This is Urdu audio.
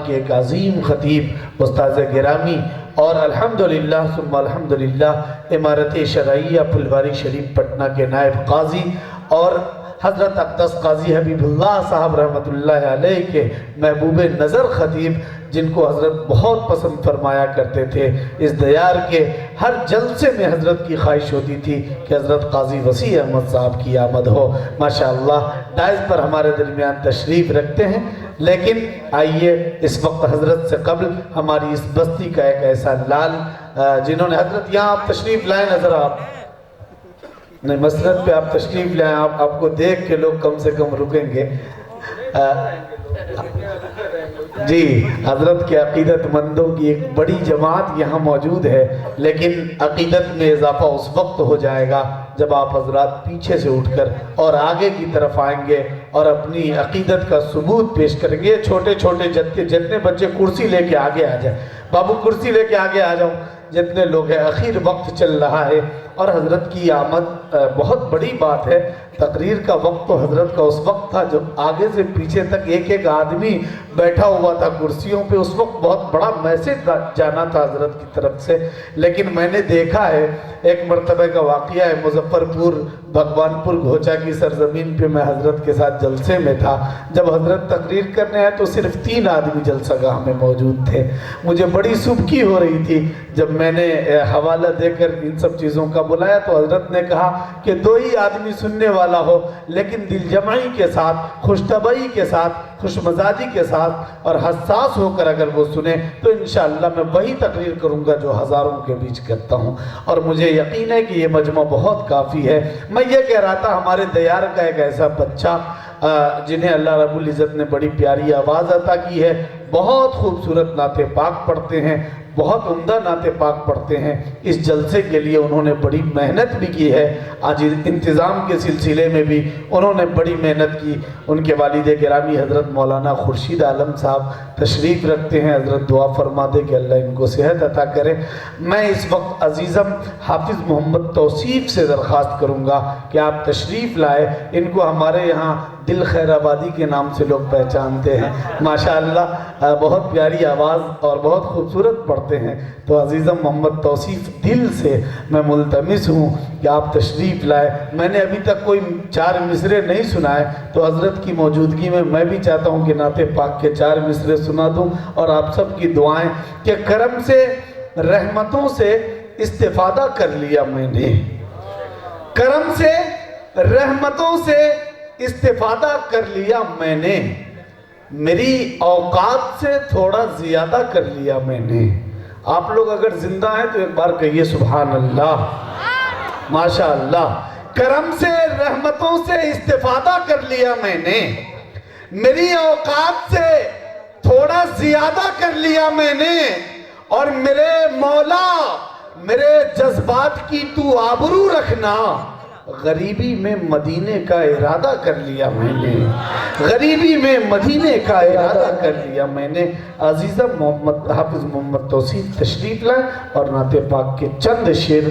کے ایک عظیم خطیب استاذ گرامی اور الحمدللہ ثم الحمدللہ امارت شرعیہ پھلواری شریف پٹنہ کے نائب قاضی اور حضرت اقدس قاضی حبیب اللہ صاحب رحمۃ اللہ علیہ کے محبوب نظر خطیب، جن کو حضرت بہت پسند فرمایا کرتے تھے۔ اس دیار کے ہر جلسے میں حضرت کی خواہش ہوتی تھی کہ حضرت قاضی وسیع احمد صاحب کی آمد ہو۔ ماشاءاللہ ڈائز پر ہمارے درمیان تشریف رکھتے ہیں، لیکن آئیے اس وقت حضرت سے قبل ہماری اس بستی کا ایک ایسا لال جنہوں نے حضرت یہاں آپ تشریف لائیں، نظر آپ نہیں مسجد پہ آپ تشریف لائیں، آپ کو دیکھ کے لوگ کم سے کم رکیں گے۔ جی حضرت کے عقیدت مندوں کی ایک بڑی جماعت یہاں موجود ہے، لیکن عقیدت میں اضافہ اس وقت ہو جائے گا جب آپ حضرات پیچھے سے اٹھ کر اور آگے کی طرف آئیں گے اور اپنی عقیدت کا ثبوت پیش کریں گے۔ چھوٹے چھوٹے جتنے بچے کرسی لے کے آگے آ جائیں، بابو کرسی لے کے آگے آ جاؤ، جتنے لوگ ہیں، اخیر وقت چل رہا ہے اور حضرت کی آمد بہت بڑی بات ہے۔ تقریر کا وقت تو حضرت کا اس وقت تھا جب آگے سے پیچھے تک ایک ایک آدمی بیٹھا ہوا تھا کرسیوں پہ، اس وقت بہت بڑا میسج جانا تھا حضرت کی طرف سے۔ لیکن میں نے دیکھا ہے، ایک مرتبہ کا واقعہ ہے، مظفر پور بھگوان پور گھوچا کی سرزمین پہ میں حضرت کے ساتھ جلسے میں تھا۔ جب حضرت تقریر کرنے آئے تو صرف 3 آدمی جلسہ گاہ میں موجود تھے۔ مجھے بڑی سبکی ہو رہی تھی جب میں نے حوالہ دے کر ان سب چیزوں کا بلایا تو حضرت نے کہا کہ 2 ہی آدمی سننے والا ہو، لیکن دل جمعی کے ساتھ، خوش طبعی کے ساتھ، خوش مزاجی کے ساتھ اور حساس ہو کر اگر وہ سنے تو انشاءاللہ میں وہی تقریر کروں گا جو ہزاروں کے بیچ کرتا ہوں، اور مجھے یقین ہے کہ یہ مجمع بہت کافی ہے۔ میں یہ کہہ رہا تھا، ہمارے دیار کا ایک ایسا بچہ جنہیں اللہ رب العزت نے بڑی پیاری آواز عطا کی ہے، بہت خوبصورت نعت پاک پڑھتے ہیں، بہت عمدہ نعت پاک پڑھتے ہیں۔ اس جلسے کے لیے انہوں نے بڑی محنت بھی کی ہے، آج انتظام کے سلسلے میں بھی انہوں نے بڑی محنت کی۔ ان کے والد گرامی حضرت مولانا خورشید عالم صاحب تشریف رکھتے ہیں، حضرت دعا فرما دے کہ اللہ ان کو صحت عطا کرے۔ میں اس وقت عزیزم حافظ محمد توصیف سے درخواست کروں گا کہ آپ تشریف لائے۔ ان کو ہمارے یہاں دل خیر آبادی کے نام سے لوگ پہچانتے ہیں، ماشاءاللہ بہت پیاری آواز اور بہت خوبصورت پڑھتے ہیں۔ تو عزیزم محمد توصیف دل سے میں ملتمس ہوں کہ آپ تشریف لائے۔ میں نے ابھی تک کوئی 4 مصرے نہیں سنائے، تو حضرت کی موجودگی میں بھی چاہتا ہوں کہ نعت پاک کے 4 مصرے سنا دوں، اور آپ سب کی دعائیں کہ کرم سے رحمتوں سے استفادہ کر لیا میں نے، کرم سے رحمتوں سے استفادہ کر لیا میں نے، میری اوقات سے تھوڑا زیادہ کر لیا میں نے۔ آپ لوگ اگر زندہ ہیں تو ایک بار کہیے سبحان اللہ، ماشاءاللہ۔ کرم سے رحمتوں سے استفادہ کر لیا میں نے، میری اوقات سے تھوڑا زیادہ کر لیا میں نے، اور میرے مولا میرے جذبات کی تو آبرو رکھنا، غریبی میں مدینے کا ارادہ کر لیا میں نے، غریبی میں مدینے کا ارادہ کر لیا میں نے۔ عزیزم محمد حافظ محمد توصیف تشریف لائیں اور نعت پاک کے چند شعر